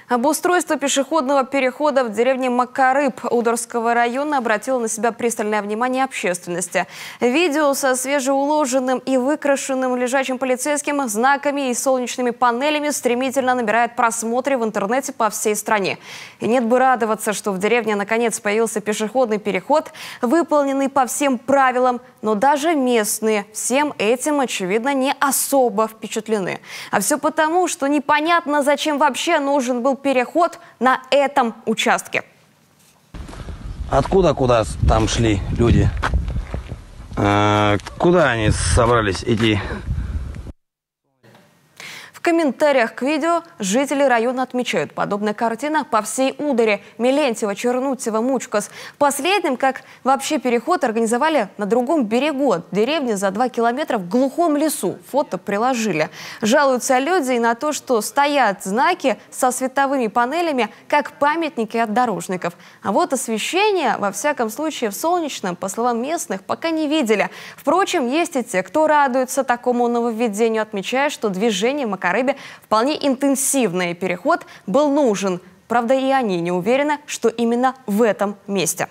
Обустройство пешеходного перехода в деревне Макарыб Удорского района обратило на себя пристальное внимание общественности. Видео со свежеуложенным и выкрашенным лежачим полицейским, знаками и солнечными панелями стремительно набирает просмотры в интернете по всей стране. И нет бы радоваться, что в деревне наконец появился пешеходный переход, выполненный по всем правилам, но даже местные всем этим, очевидно, не особо впечатлены. А все потому, что непонятно, зачем вообще нужен был переход на этом участке. Куда там шли люди? Куда они собрались идти? В комментариях к видео жители района отмечают: подобная картина по всей Удоре, Мелентьево, Чернутьево, Мучкас. Последним, как вообще переход организовали на другом берегу от деревни за 2 километра в глухом лесу. Фото приложили. Жалуются люди и на то, что стоят знаки со световыми панелями, как памятники от дорожников. А вот освещение, во всяком случае в Солнечном, по словам местных, пока не видели. Впрочем, есть и те, кто радуется такому нововведению, отмечая, что движение в Макарыбе вполне интенсивный, переход был нужен. Правда, и они не уверены, что именно в этом месте.